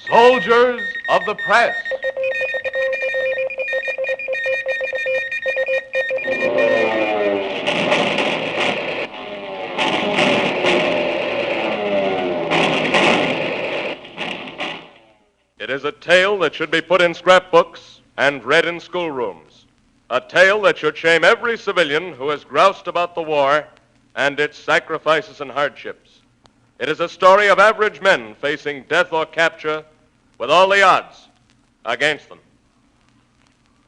Soldiers of the Press. It is a tale that should be put in scrapbooks and read in schoolrooms. A tale that should shame every civilian who has groused about the war and its sacrifices and hardships. It is a story of average men facing death or capture with all the odds against them.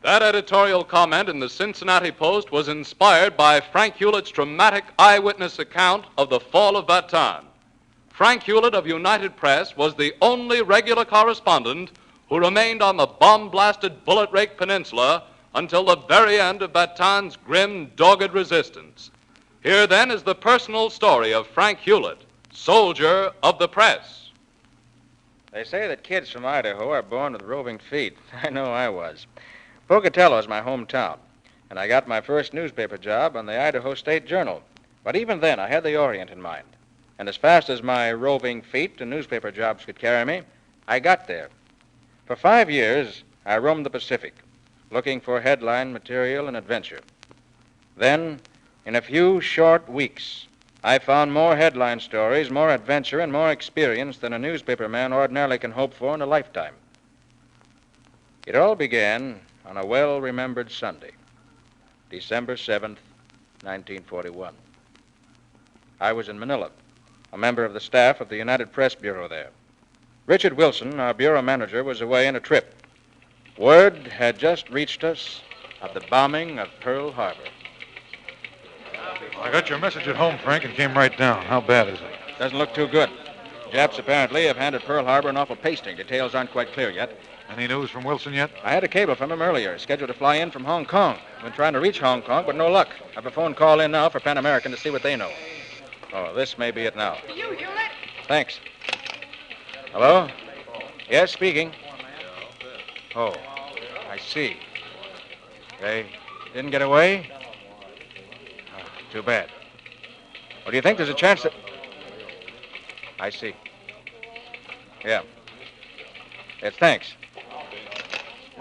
That editorial comment in the Cincinnati Post was inspired by Frank Hewlett's dramatic eyewitness account of the fall of Bataan. Frank Hewlett of United Press was the only regular correspondent who remained on the bomb-blasted Bullet Rake Peninsula until the very end of Bataan's grim, dogged resistance. Here, then, is the personal story of Frank Hewlett, soldier of the press. They say that kids from Idaho are born with roving feet. I know I was. Pocatello is my hometown, and I got my first newspaper job on the Idaho State Journal. But even then, I had the Orient in mind. And as fast as my roving feet and newspaper jobs could carry me, I got there. For 5 years, I roamed the Pacific, looking for headline material and adventure. Then, in a few short weeks, I found more headline stories, more adventure, and more experience than a newspaper man ordinarily can hope for in a lifetime. It all began on a well-remembered Sunday, December 7th, 1941. I was in Manila, a member of the staff of the United Press Bureau there. Richard Wilson, our bureau manager, was away on a trip. Word had just reached us of the bombing of Pearl Harbor. I got your message at home, Frank, and came right down. How bad is it? Doesn't look too good. Japs apparently have handed Pearl Harbor an awful pasting. Details aren't quite clear yet. Any news from Wilson yet? I had a cable from him earlier, scheduled to fly in from Hong Kong. Been trying to reach Hong Kong, but no luck. I have a phone call in now for Pan American to see what they know. Oh, this may be it now. You, Hewlett? Thanks. Hello? Yes, speaking. Oh, I see. They didn't get away? Oh, too bad. Well, do you think there's a chance that... I see. Yeah. Yes, thanks.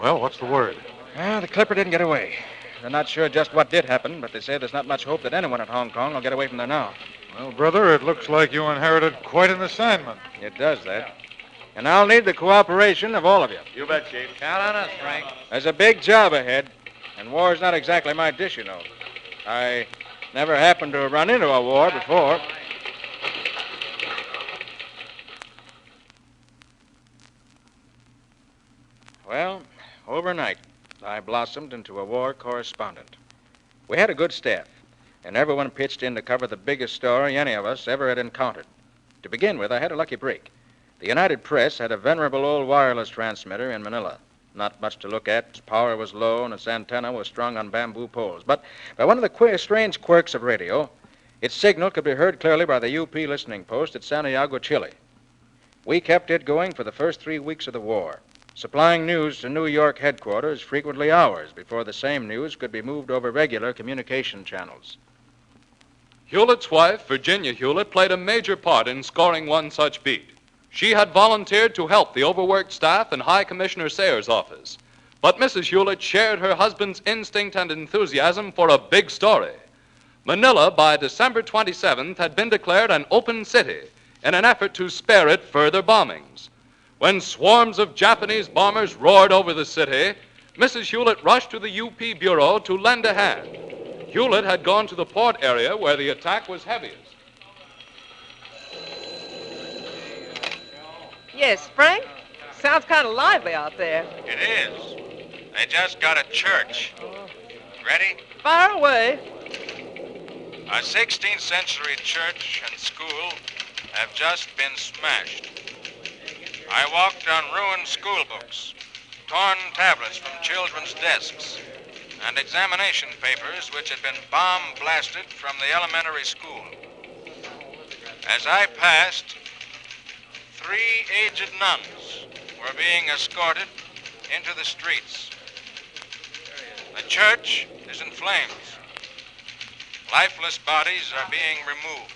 Well, what's the word? Well, the Clipper didn't get away. They're not sure just what did happen, but they say there's not much hope that anyone at Hong Kong will get away from there now. Well, brother, it looks like you inherited quite an assignment. It does that. And I'll need the cooperation of all of you. You bet, Chief. Count on us, Frank. There's a big job ahead, and war's not exactly my dish, you know. I never happened to run into a war before. Well, overnight, I blossomed into a war correspondent. We had a good staff, and everyone pitched in to cover the biggest story any of us ever had encountered. To begin with, I had a lucky break. The United Press had a venerable old wireless transmitter in Manila. Not much to look at. Its power was low, and its antenna was strung on bamboo poles. But by one of the strange quirks of radio, its signal could be heard clearly by the UP listening post at Santiago, Chile. We kept it going for the first 3 weeks of the war, supplying news to New York headquarters frequently hours before the same news could be moved over regular communication channels. Hewlett's wife, Virginia Hewlett, played a major part in scoring one such beat. She had volunteered to help the overworked staff in High Commissioner Sayers' office. But Mrs. Hewlett shared her husband's instinct and enthusiasm for a big story. Manila, by December 27th, had been declared an open city in an effort to spare it further bombings. When swarms of Japanese bombers roared over the city, Mrs. Hewlett rushed to the UP Bureau to lend a hand. Hewlett had gone to the port area where the attack was heaviest. Yes, Frank? Sounds kind of lively out there. It is. They just got a church. Ready? Fire away. A 16th century church and school have just been smashed. I walked on ruined school books, torn tablets from children's desks, and examination papers which had been bomb-blasted from the elementary school. As I passed, 3 aged nuns were being escorted into the streets. The church is in flames. Lifeless bodies are being removed,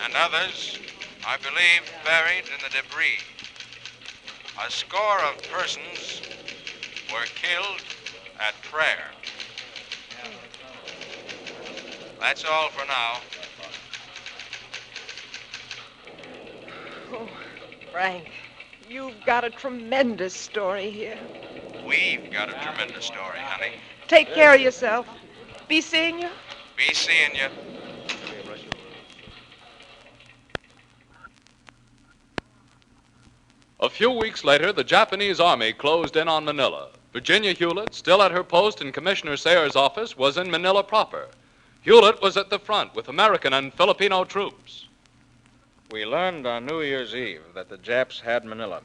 and others, I believe, buried in the debris. A score of persons were killed at prayer. That's all for now. Oh, Frank, you've got a tremendous story here. We've got a tremendous story, honey. Take care of yourself. Be seeing you. Be seeing you. A few weeks later, the Japanese army closed in on Manila. Virginia Hewlett, still at her post in Commissioner Sayers' office, was in Manila proper. Hewlett was at the front with American and Filipino troops. We learned on New Year's Eve that the Japs had Manila,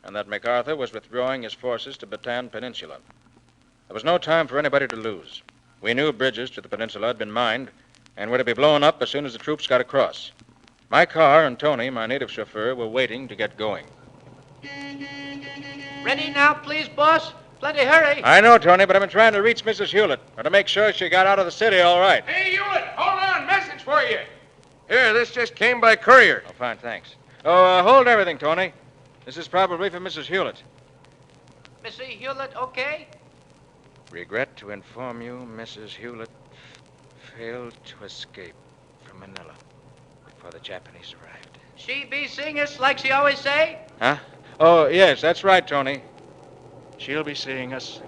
and that MacArthur was withdrawing his forces to Bataan Peninsula. There was no time for anybody to lose. We knew bridges to the peninsula had been mined and were to be blown up as soon as the troops got across. My car and Tony, my native chauffeur, were waiting to get going. Ready now, please, boss? Plenty hurry. I know, Tony, but I've been trying to reach Mrs. Hewlett, or to make sure she got out of the city all right. Hey, Hewlett, hold on. Message for you. Here, this just came by courier. Oh, fine, thanks. Oh, hold everything, Tony. This is probably for Mrs. Hewlett. Missy Hewlett, okay? Regret to inform you, Mrs. Hewlett failed to escape from Manila before the Japanese arrived. She be seeing us like she always say? Huh? Oh, yes, that's right, Tony. She'll be seeing us.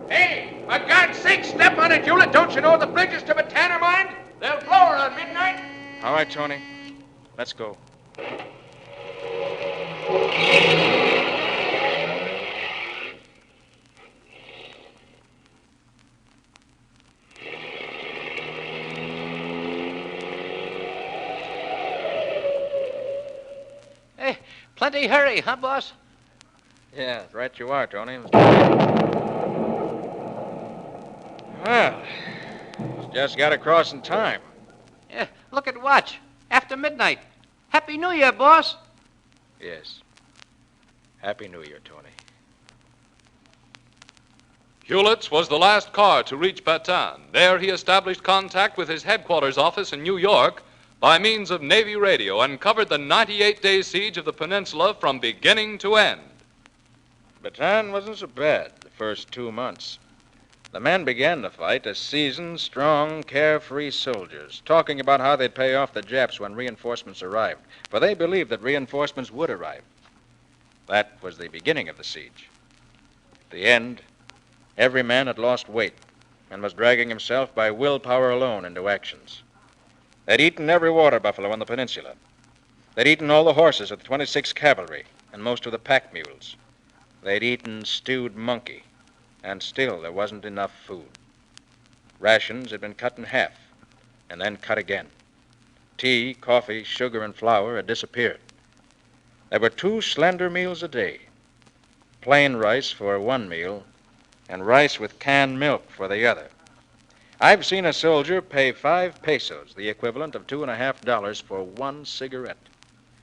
Hey, for God's sake, step on it, Hewlett. Don't you know the bridges to Bataan are mined? They'll blow her on midnight. All right, Tony. Let's go. Hey, plenty hurry, huh, boss? Yeah, right you are, Tony. Well, just got across in time. Yeah, look at watch. After midnight. Happy New Year, boss. Yes. Happy New Year, Tony. Hewlett's was the last car to reach Bataan. There he established contact with his headquarters office in New York by means of Navy radio and covered the 98-day siege of the peninsula from beginning to end. Bataan wasn't so bad the first 2 months. The men began the fight as seasoned, strong, carefree soldiers, talking about how they'd pay off the Japs when reinforcements arrived, for they believed that reinforcements would arrive. That was the beginning of the siege. At the end, every man had lost weight and was dragging himself by willpower alone into actions. They'd eaten every water buffalo on the peninsula. They'd eaten all the horses of the 26th Cavalry and most of the pack mules. They'd eaten stewed monkey, and still there wasn't enough food. Rations had been cut in half, and then cut again. Tea, coffee, sugar, and flour had disappeared. There were 2 slender meals a day, plain rice for one meal, and rice with canned milk for the other. I've seen a soldier pay 5 pesos, the equivalent of $2.50 for one cigarette.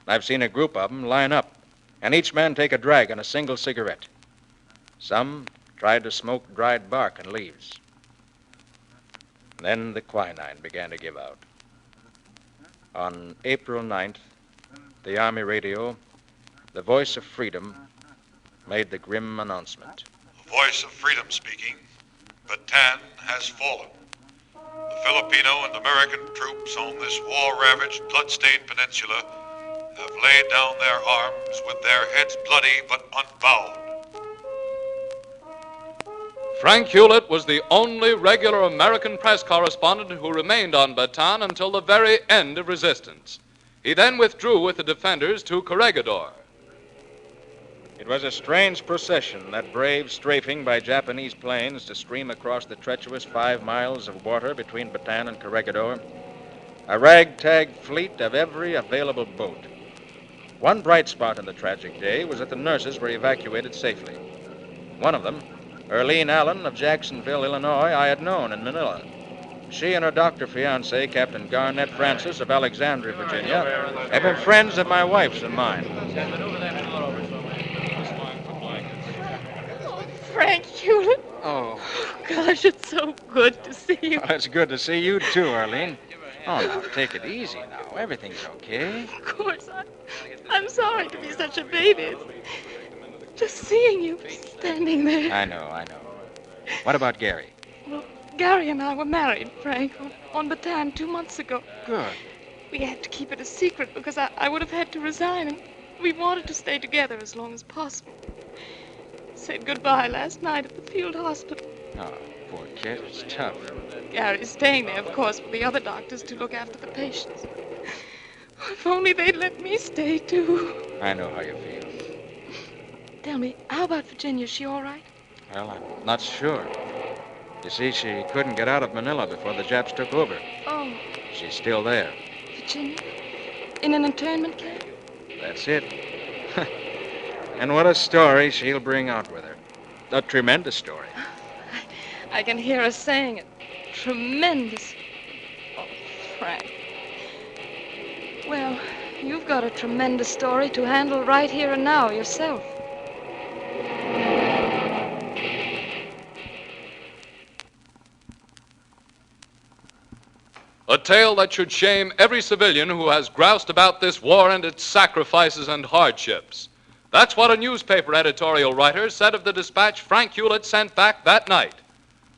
I've seen a group of them line up, and each man take a drag on a single cigarette. Some tried to smoke dried bark and leaves. Then the quinine began to give out. On April 9th, the Army radio, the voice of freedom, made the grim announcement. The voice of freedom speaking. Bataan has fallen. The Filipino and American troops on this war-ravaged, blood-stained peninsula have laid down their arms with their heads bloody but unbowed. Frank Hewlett was the only regular American press correspondent who remained on Bataan until the very end of resistance. He then withdrew with the defenders to Corregidor. It was a strange procession, that brave strafing by Japanese planes to stream across the treacherous 5 miles of water between Bataan and Corregidor. A ragtag fleet of every available boat. One bright spot in the tragic day was that the nurses were evacuated safely. One of them, Erlene Allen of Jacksonville, Illinois, I had known in Manila. She and her doctor fiancé, Captain Garnett Francis of Alexandria, Virginia, have been friends of my wife's and mine. Frank Hewlett. Oh. Gosh, it's so good to see you. Well, it's good to see you, too, Arlene. Oh, now, take it easy now. Everything's okay. Of course, I'm sorry to be such a baby. Just seeing you standing there. I know. What about Gary? Well, Gary and I were married, Frank, on Bataan 2 months ago. Good. We had to keep it a secret because I would have had to resign, and we wanted to stay together as long as possible. Said goodbye last night at the field hospital. Oh, poor kid. It's tough. Gary's staying there, of course, with the other doctors to look after the patients. If only they'd let me stay, too. I know how you feel. Tell me, how about Virginia? Is she all right? Well, I'm not sure. You see, she couldn't get out of Manila before the Japs took over. Oh, She's still there. Virginia? In an internment camp? That's it. And what a story she'll bring out with her. A tremendous story. I can hear her saying it. Tremendous. Oh, Frank. Well, you've got a tremendous story to handle right here and now yourself. A tale that should shame every civilian who has groused about this war and its sacrifices and hardships. That's what a newspaper editorial writer said of the dispatch Frank Hewlett sent back that night.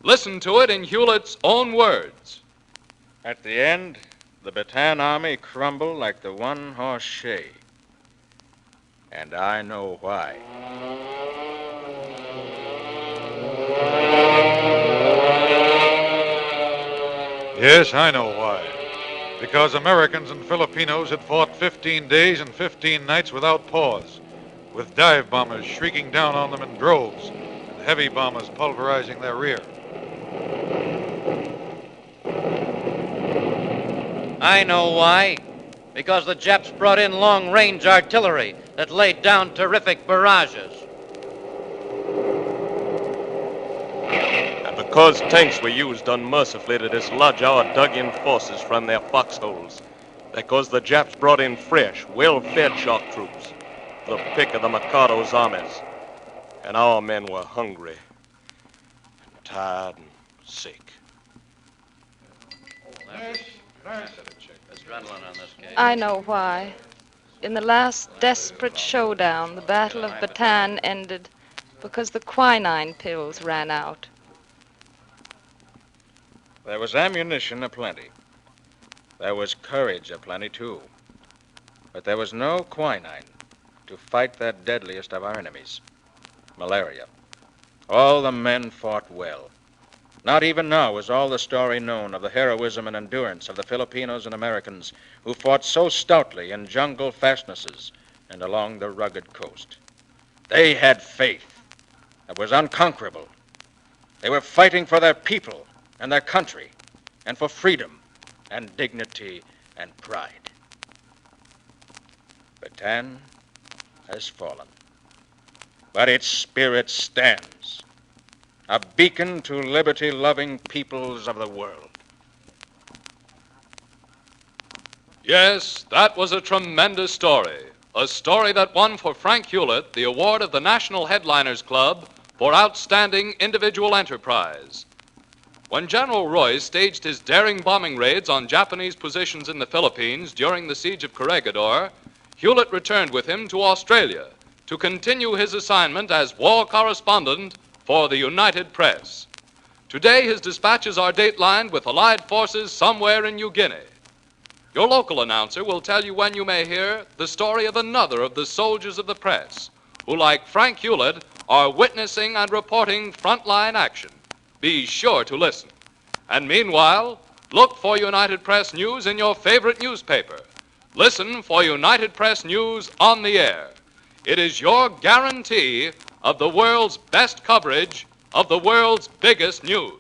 Listen to it in Hewlett's own words. At the end, the Bataan army crumbled like the one-horse shay. And I know why. Yes, I know why. Because Americans and Filipinos had fought 15 days and 15 nights without pause, with dive bombers shrieking down on them in droves and heavy bombers pulverizing their rear. I know why. Because the Japs brought in long-range artillery that laid down terrific barrages. And because tanks were used unmercifully to dislodge our dug-in forces from their foxholes. Because the Japs brought in fresh, well-fed shock troops, the pick of the Mikado's armies. And our men were hungry, and tired, and sick. I know why. In the last desperate showdown, the Battle of Bataan ended because the quinine pills ran out. There was ammunition aplenty. There was courage aplenty, too. But there was no quinine to fight that deadliest of our enemies, malaria. All the men fought well. Not even now is all the story known of the heroism and endurance of the Filipinos and Americans who fought so stoutly in jungle fastnesses and along the rugged coast. They had faith that was unconquerable. They were fighting for their people and their country, and for freedom and dignity and pride. Bataan has fallen, but its spirit stands, a beacon to liberty-loving peoples of the world. Yes, that was a tremendous story. A story that won for Frank Hewlett the award of the National Headliners Club for Outstanding Individual Enterprise. When General Royce staged his daring bombing raids on Japanese positions in the Philippines during the siege of Corregidor, Hewlett returned with him to Australia to continue his assignment as war correspondent for the United Press. Today, his dispatches are datelined with Allied forces somewhere in New Guinea. Your local announcer will tell you when you may hear the story of another of the soldiers of the press who, like Frank Hewlett, are witnessing and reporting frontline action. Be sure to listen. And meanwhile, look for United Press News in your favorite newspaper. Listen for United Press News on the air. It is your guarantee of the world's best coverage of the world's biggest news.